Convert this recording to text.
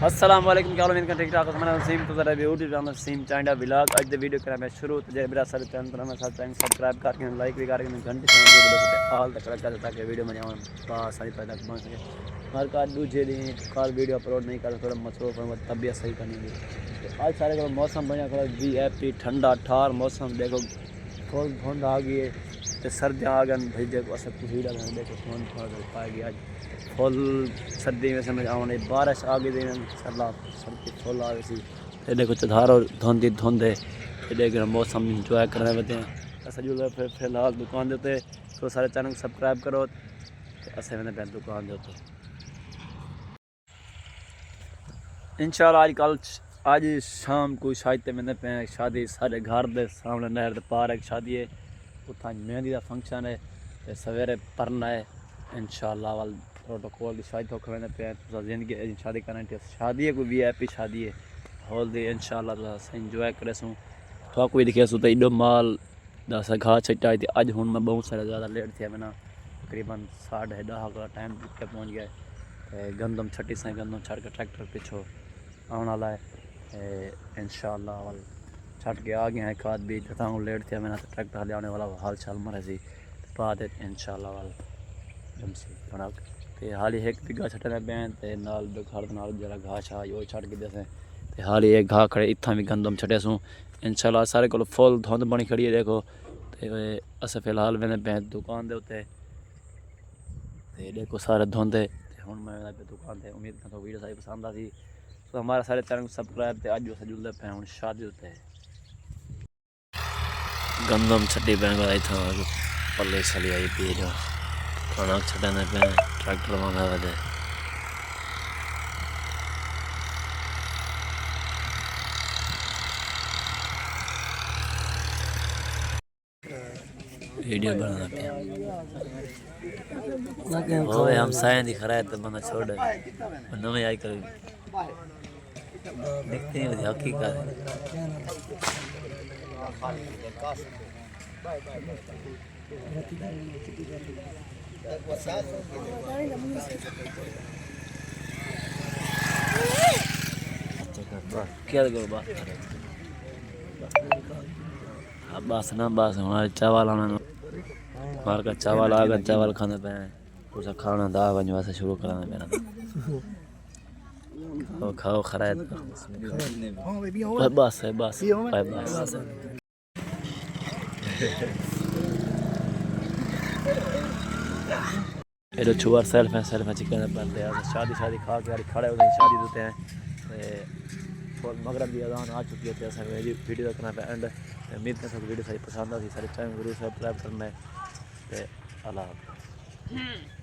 अस्सलाम वालेकुम, क्या हाल है? इनका ठीक ठाक हमारा नसीम तो जरा यूट्यूब चैनल नसीम चाइंडा व्लॉग आज द वीडियो करा मैं शुरू तो जे मेरा सारे चैनल पर मैं साथ चैनल सब्सक्राइब करके लाइक भी करके घंटे से ऑल तक कर ताकि वीडियो में जाऊं पास सारी पैदा बन सके। हर का दूसरे दिन कल वीडियो अपलोड नहीं कर थोड़ा मसरूफ है तबीयत सही करनी है। तो आज सारे का मौसम बढ़िया खड़ा VIP ठंडा ठार मौसम देखो फुल धुंध आ गई है तो सर्दियाँ आ गई भाई देखो सब कुछ हीरा देखो धुंध थोड़ा पाएगी आज फुल सर्दी में समझ आने बारिश आ गई सला सर्दी फुल आ गई सी देखो चधारो धुंध धुंध है देखो मौसम इंजॉय करने लगते हैं। असो फिलहाल दुकान देते तो सारे चैनल को सब्सक्राइब करो असे मैंने पे दुकान देते इंशाल्लाह आज शाम को शायद मैंने पे शादी सारे घर के सामने नहर पार एक शादी है उतना मेहंदी का फंक्शन है तो सवेरे पढ़ना है इंशाल्लाह वाल प्रोटोकॉल की शादी तो मैंने पे जिंदगी शादी करना शादी है कोई VIP शादी है हॉल दे इंशाल्लाह तो इंजॉय करे सूँ थोड़ा कोई दिखे सो तो एडो माल दस घाह छटाई थी अज हूँ मैं बहुत सारा ज़्यादा लेट थे मैंने तकरीबन 10:30 का टाइम पहुँच गया गंदम छटी से गंदम छड़ के ट्रैक्टर पिछो आने वाला है इंशाल्लाह वाल छट के आ गया है खाद भी तथा लेट थे मैंने तो ट्रैक्टर ले आने वाला हाल चाल मरे सी बाद इंशाल्लाह वाल जमसी बना तो हाल ही एक बिगा छटने पैन तो नाल बेखार नाल जरा घाह छा यो छड़ के देसे तो हाल ही एक घाह खड़े इतना भी गंदम छटे सूँ इंशाल्लाह सारे को फुल धुंध बनी खड़ी है देखो तो अस फिलहाल मैंने पैन दुकान के उत्ते देखो सारे धुंध है हूँ मैं दुकान से उम्मीद करता वीडियो सारी पसंद आई तो हमारे सारे चैनल को सब्सक्राइब थे अज उसे जुलते पे हूँ शादी होते गंदम छटी पैन था पल्ले चली आई पी जो खाना छटाने पे ट्रैक्टर मंगा वे वीडियो बनाना पे होवे हम सायं दिखा रहे तो बंदा छोड़ नवे आई कर देखते हैं वो हकीकत क्या करो बात करें बस ना बस हमारे चावल आना हमारे का चावल आ गया चावल खाने पे उसे खाना दा वजह से शुरू कराना मेरा खाओ खाओ खराब बस है बस बस ये जो छुआर सेल्फ है चिकन बनते हैं शादी खा के खड़े होते हैं शादी देते हैं और मगरब की अजान आ चुकी है ऐसा वीडियो रखना पे एंड उम्मीद करता हूँ वीडियो सारी पसंद आई सारे चैनल जरूर सब्सक्राइब करना है अल्लाह हाफ़िज़।